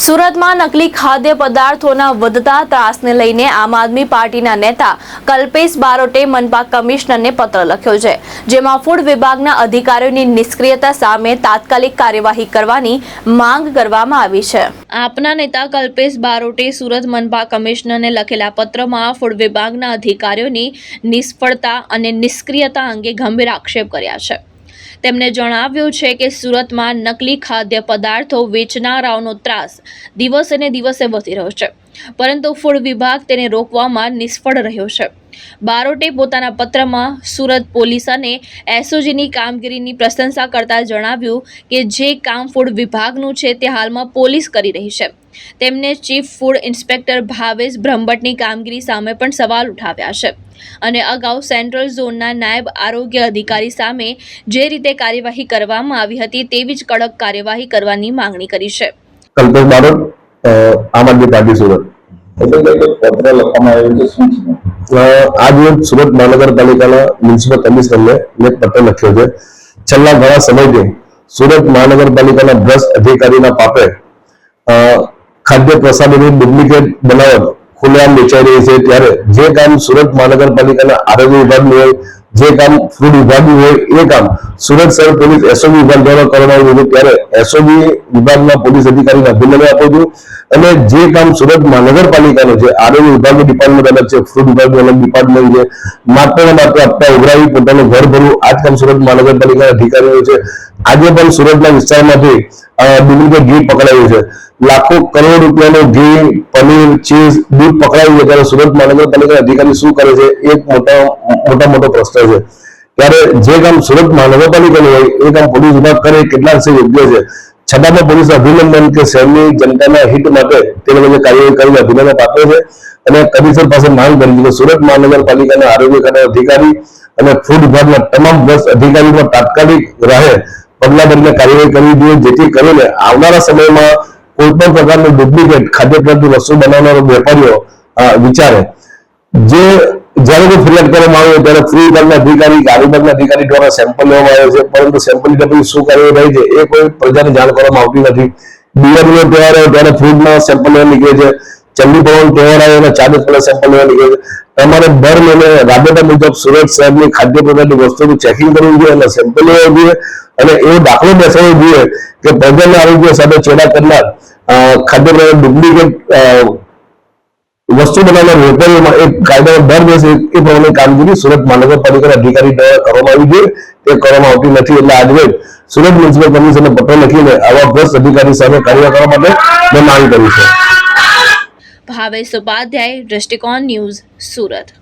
સુરતમાં નકલી ખાદ્ય પદાર્થોના વધતા ત્રાસને લઈને આમ આદમી પાર્ટીના નેતા કલ્પેશ બારોટે મનપા કમિશનરને પત્ર લખ્યો છે, જેમાં ફૂડ વિભાગના અધિકારીઓની નિષ્ક્રિયતા સામે તાત્કાલિક કાર્યવાહી કરવાની માંગ કરવામાં આવી છે। આપના નેતા કલ્પેશ બારોટે સુરત મનપા કમિશનરને લખેલા પત્રમાં ફૂડ વિભાગના અધિકારીઓની નિષ્ફળતા અને નિષ્ક્રિયતા અંગે ગંભીર આક્ષેપ કર્યા છે। તેમણે જણાવ્યું છે કે સુરતમાં નકલી ખાદ્ય પદાર્થો વેચનારાઓનો ત્રાસ દિવસે ને દિવસે વધી રહ્યો છે, પરંતુ ફૂડ વિભાગ તેને રોકવામાં નિષ્ફળ રહ્યો છે। બારોટે પોતાના પત્રમાં સુરત પોલીસ અને એસઓજીની કામગીરીની પ્રશંસા કરતા જણાવ્યું કે જે કામ ફૂડ વિભાગનું છે તે હાલમાં પોલીસ કરી રહી છે। તેમને ચીફ ફૂડ ઇન્સ્પેક્ટર ભાવેશ બ્રહ્મભટ્ટની કામગીરી સામે પણ સવાલ ઉઠાવ્યા છે અને અગાઉ સેન્ટ્રલ ઝોનના નાયબ આરોગ્ય અધિકારી સામે જે રીતે કાર્યવાહી કરવામાં આવી હતી તેવી જ કડક કાર્યવાહી કરવાની માંગણી કરી છે। કલ્પેશ બારોટ, આમ આદમી પાર્ટી સુરત। પત્ર લખવામાં આવ્યું છે શું છે? આજે સુરત મહાનગરપાલિકાના મ્યુનિસિપલ કમિશનરને મેં પત્ર લખ્યો છે। છેલ્લા ઘણા સમયથી સુરત મહાનગરપાલિકાના ભ્રષ્ટ અધિકારીના પાપે ખાદ્ય પ્રસાદોની ડુપ્લિકેટ બનાવટ ખુલ્લેઆમ વેચાઈ રહી છે, ત્યારે જે કામ સુરત મહાનગરપાલિકાના આરોગ્ય વિભાગનું હોય, જે કામ ફૂડ વિભાગનું હોય, એ કામ સુરત શહેર પોલીસ એસઓજી વિભાગ દ્વારા કરવામાં આવ્યું છે, ત્યારે એસઓજી વિભાગના પોલીસ અધિકારીને અભિનંદન આપું છું। અને જે કામ સુરત મહાનગરપાલિકાનું છે, આરોગ્ય વિભાગનું ડિપાર્ટમેન્ટ અલગ છે, ફૂડ વિભાગનું અલગ ડિપાર્ટમેન્ટ છે, માત્ર ને માત્ર આપતા ઉઘરાવી પોતાનું ઘર ભરવું, આ જ કામ સુરત મહાનગરપાલિકાના અધિકારીઓ છે। આજે પણ સુરતના વિસ્તારમાંથી ડુપ્લિકેટ ઘી પકડાયું છે, લાખો કરોડ રૂપિયાનું ઘી, પનીર, ચીઝ, દૂધ પકડાયું છે, ત્યારે સુરત મહાનગરપાલિકાના અધિકારી શું કરે છે એક મોટો પ્રશ્ન છે। ત્યારે જે કામ સુરત મહાનગરપાલિકાનું હોય એ કામ પોલીસ વિભાગ કરે કેટલા અંશે યોગ્ય છે, છતાં પણ પોલીસ અભિનંદન કે શહેરની જનતાના હિત માટે તે લોકો કાર્યવાહી કરીને અભિનંદન આપે છે અને કમિશનર પાસે માંગ કરી છે કે સુરત મહાનગરપાલિકાના આરોગ્ય ખાતાના અધિકારી અને ફૂડ વિભાગના તમામ ભ્રષ્ટ અધિકારીઓ તાત્કાલિક રાહે પગલા ભરીને કાર્યવાહી કરવી જોઈએ, જેથી કરીને આવનારા સમયમાં કોઈ પણ પ્રકારનું ડુપ્લિકેટ ખાદ્ય પદાર્થની વસ્તુ બનાવનારા વેપારીઓ વિચારે। જે જ્યારે કોઈ ફરિયાદ કરવામાં આવે ત્યારે ફૂડ વિભાગના અધિકારી કે આરોગ્ય વિભાગના અધિકારી દ્વારા સેમ્પલ લેવામાં આવે છે, પરંતુ સેમ્પલ લીધા પછી શું કાર્યવાહી થાય છે એ કોઈ પ્રજાને જાણ કરવામાં આવતી નથી। દિવાળીનો તહેવાર આવે ત્યારે ફ્રૂટમાં સેમ્પલ લેવા નીકળે છે, ચંડી પવન તહેવાર આવે અને 4 દિવસ પહેલા સેમ્પલ લેવા નીકળે છે। તમારે દર મહિને રાબેતા મુજબ સુરત શહેરની ખાદ્ય પદાર્થની વસ્તુનું ચેકિંગ કરવું જોઈએ અને સેમ્પલ લેવા જોઈએ અને એવો દાખલો બેસાડવો જોઈએ કે પ્રજાના આરોગ્ય સાથે ચેડા કરનાર ખાદ્ય પદાર્થ ડુપ્લિકેટ વસ્તુ બનાવનાર વેપારીઓમાં એક કાયદાનો દર બેસે એ પ્રમાણે કામગીરી સુરત મહાનગરપાલિકાના અધિકારી દ્વારા કરવામાં આવી જોઈએ, તે કરવામાં આવતી નથી। એટલે આજે સુરત મ્યુનિસિપલ કમિશનરને પત્ર લખીને આવા ભ્રષ્ટ અધિકારી સામે કાર્યવાહી કરવા માટે મેં માંગ કરી છે। ભાવેશ ઉપાધ્યાય, દ્રષ્ટિકોણ ન્યૂઝ, સુરત।